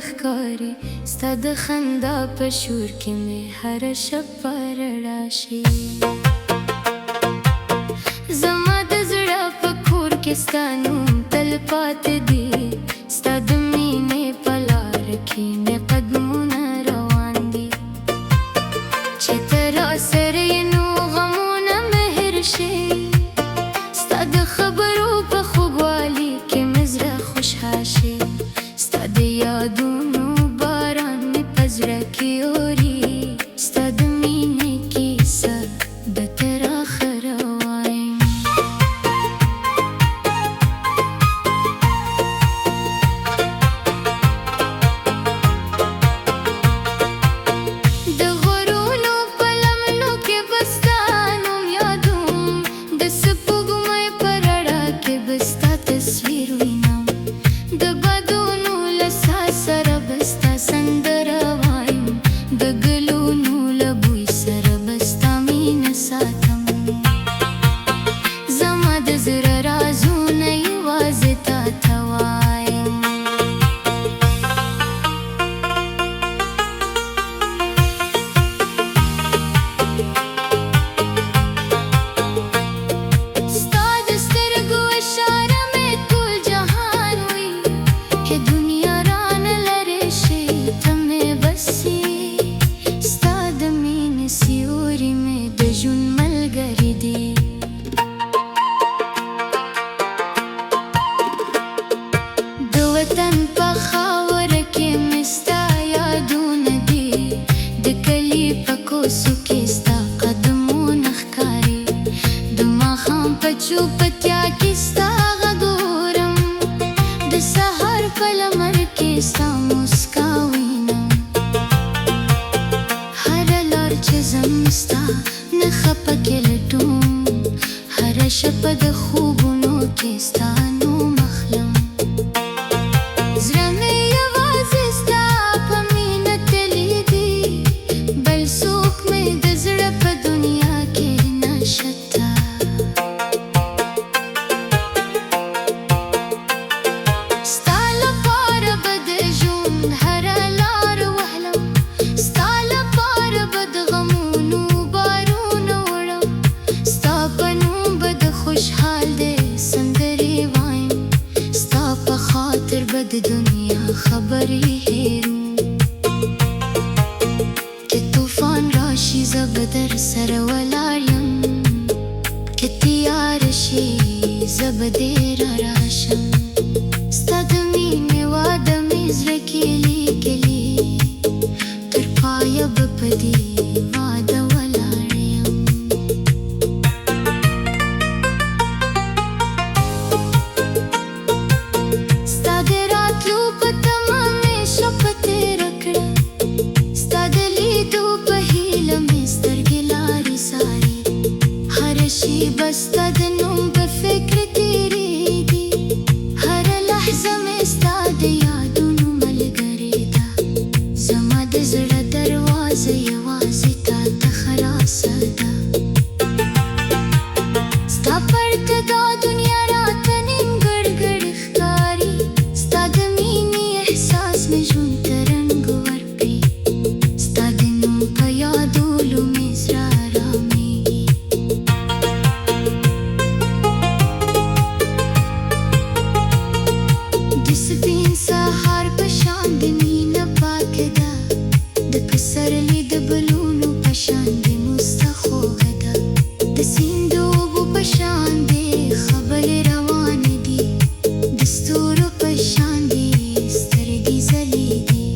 ښکاري ستا د خندا په شور کې مې هره شپه رڼا شي زما د زړه په کور کې ستا نوم تل پاتې دی ستا د مینې په لار کې مې قدمونه روان دي چې ته راسره یې نو غمونه مې هېر شي ستا د خبرو په خوږوالي کې مې زړه خوشحال شي ستا د یادونو باران مې په زړه کې اوري ستا د مینې کیسه به تر آخره وایم د غرونو په لمنو کې به ستا نوم یادوم د سپوږمۍ په رڼا کې به ستا تصویر وینم د بادونو له ساز سره به ستا سندره وایم د ګلونو له بوی سره به ستا مینه ساتم زما د زړه رازونه یوازې تا ته وایم ستا د سترګو اشاره مې ټول جهان وي چې دنیا رانه لرې شي ته مې بسې ستا د مینې سیوري مې د ژوند ملګری دی د وطن په خاوره کې مې ستا یادونه دي د کلي په کوڅو کې ستا قدمونه ښکاري د ماښام په چوپتیا کې ستا غږ اورم د سهار په لمر کې ستا موسکا وینم هره لار چې ځم ستا نښه پکې لټوم هره شپه د خوبونو کې ستا نوم اخلم زړه مې یوازې ستا په مینه تللی دی بل څوک مې د زړه په دنیا کې نشته ستا لپاره به د ژوند هره لار وهلم ستا لپاره به د غمونو بارونه وړم ستا په نوم به د خوشحال دی سندرې وایم ستا په خاطر به د دنیا خبرې هېرو که طوفان راشي زه به در سره ولاړ یم که تیاره شي زه به دې راشم ستا د مینې واده مې زړه کې لیکلي تر پایه به په دې واده ولاړ یم ستا د راتلو په تمه مې شپه تېره کړه ستا د لیدو په هیله مې سترګې لارې څاري هره شېبه ستا د نوم په فکر تېرېږي هره لحظه مې ستا د یادونو ملګرې ده زما د زړه دروازه یوازې تا ته خلاصه ده ستا پرته دا دنیا راته نیمګړ ګړ ښکاري ستا د مینې احساس مې ژوند ته رنګ ورکړي ستا د نوم په یادولو مې زړه ارامېږي د سپین سهار په شان د مینه پاکه ده د پسرلي د بلونو په شان د موسکا خوږه ده د سیند د اوبو په شان د خبرې روانې دي د ستورو په شان د سترګې ځلېږي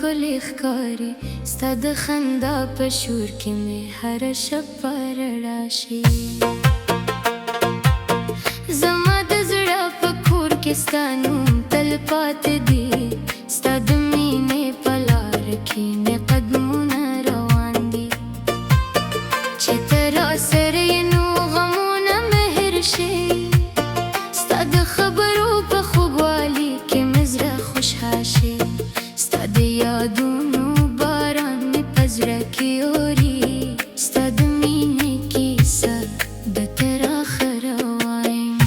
ښکلې ښکاري ستا د خندا په شور کې مې هره شپه رڼا شي زما د زړه په کور کې ستا نوم تل پاتې دی ستا د مینې په لار کې مې قدمونه روان دي چې ته راسره یې نو غمونه مې هېر شي ستا د خبرو په خوږوالي کې مې زړه خوشحال شي ستا د یادونو باران مې په زړه کې اوري ستا د مینې کیسه به تر آخره وایم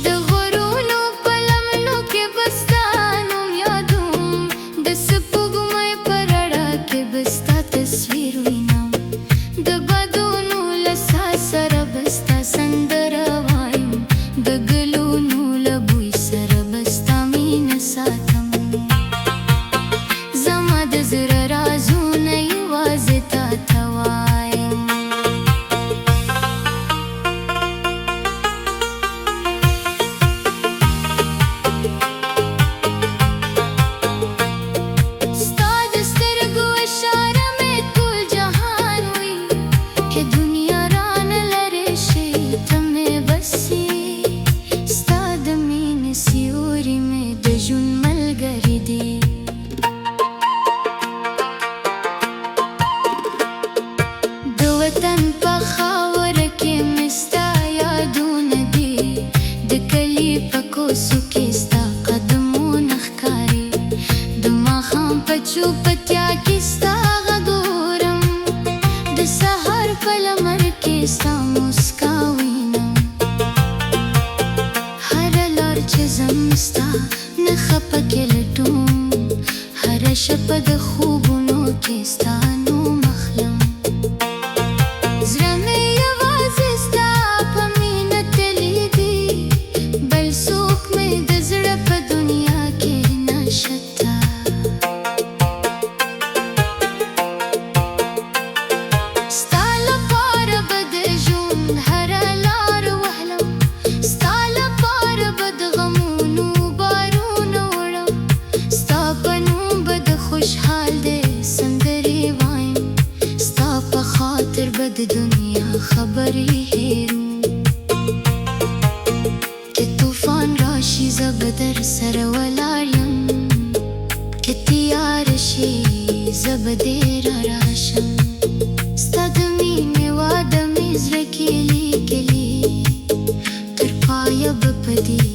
د غرونو په لمنو کې به ستا نوم یادوم د سپوږمۍ په رڼا کې به ستا تصویر وینم د بادونو له ساه سره به ستا سندره وایم د ګلونو له بوی سره به ستا مینه ساتم زما د زړه رازونه یوازې تا ته وایم ستا د سترګو اشاره مې ټول جهان وي که دنیا رانه لرې شي ته مې بسې ستا د مینې سیوري مې د ژوند ملګری دی د وطن په خاوره کې مې ستا یادونه دي د کلي په کوڅو کې ستا قدمونه ښکاري د ماښام په چوپتیا کې ستا غږ اورم د سهار په لمر کې ستا موسکا وینم هره لار چې ځم ستا نښه پکې لټوم هره شپه د خوبونو کې ستا نوم اخلم زړه مې یوازې ستا په مینه تللی دی بل څوک مې د زړه په دنیا کې نشته ستا لپاره به د ژوند هره لار وهلم ستا لپاره به د غمونو بارونه وړم ستا په نوم به د خوشحال دی سندرې وایم ستا په خاطر به د دنیا خبرې هېرو که طوفان راشي زه به در سره ولاړ یم که تیاره شي زه به دې راشم ستا د مینې واده مې زړه کې لیکلي تر پایه به په دې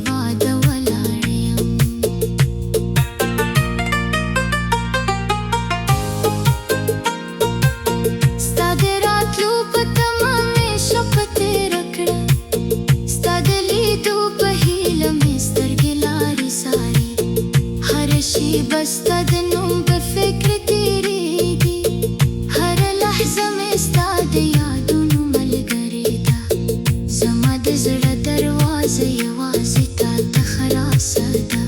واده ولاړ یم ستا د راتلو په تمه مې شپه تېره کړه ستا د لیدو په هیله مې سترګې لارې څاري هره شېبه ستا د نوم په فکر تېرېږي هره لحظه مې ستا د یادونو ملګرې ده زما د زړه دروازه یوازې تا ته خلاصه ده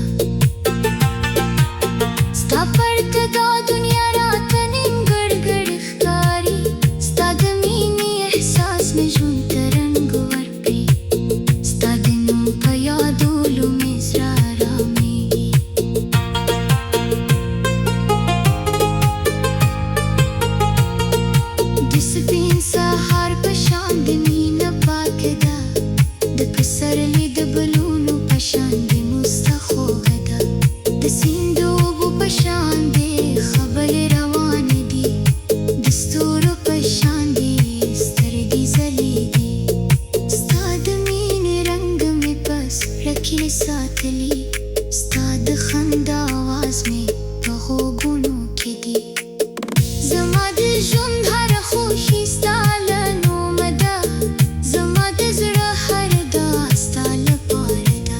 ستا پرته دا دنیا راته نیمګړګړ ښکاري ستا د مینې احساس مې ژوند ته رنګ ورکړي ستا د نوم په یادولو مې زړه ارامېږي د سپین سهار په شان د مینه پاکه ده د پسرلي د ګلونو په شان د موسکا خوږه ده د سیند د اوبو په شان دې خبرې روانې دي د ستورو په شان دې سترګې ځلېږي ستا د مینې رنګ مې په زړه کې ساتلی ستا د خندا آواز مې په غوږونو کې دی زما د ژوند هره خوښي ستا له نومه ده زما د زړه هر دا ستا لپاره ده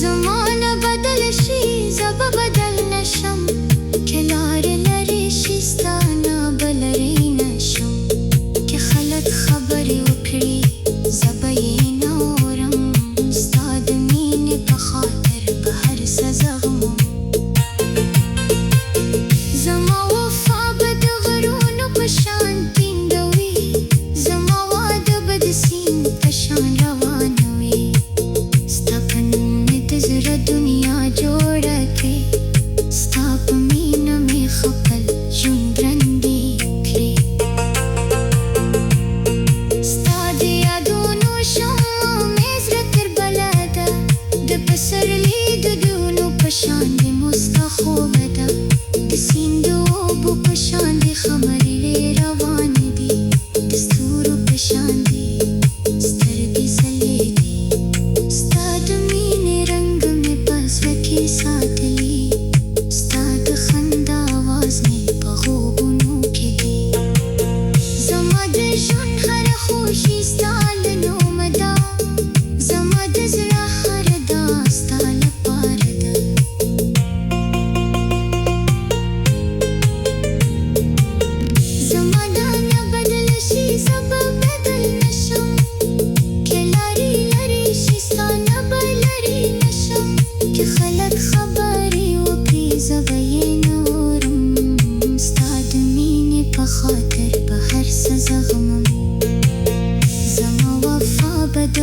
زمانه بدل شي زه به بدل نشم که لارې لرې شي ستا نه به لرې نشم که خلک خبرې وکړي زه به یې نه اورم ستا د مینې په خاطر شمع مې زړه کربلا ده د پسرلي د ګلونو په شان د موسکا خوبه ده د سیند د اوبو په شان د خمرې روانې دي د ستورو په شان دي سترګې ځلې دي ستا د مینې رنګ مې په زړه کې ساتلی ستا د خندا آواز مې په خوبونو کې دی زما د ژوند هره خوښي ستا له نومه ده زما د زړه هره دا ستا لپاره ده زما دا نه بدل شي زه به بدل نشم که لارې لرې شي ستا نه به لرې نشم که خلک خبرې وکړي زه به یې نه اورم ستا د مینې په خاطر به هر څه زغمم زما وفا به د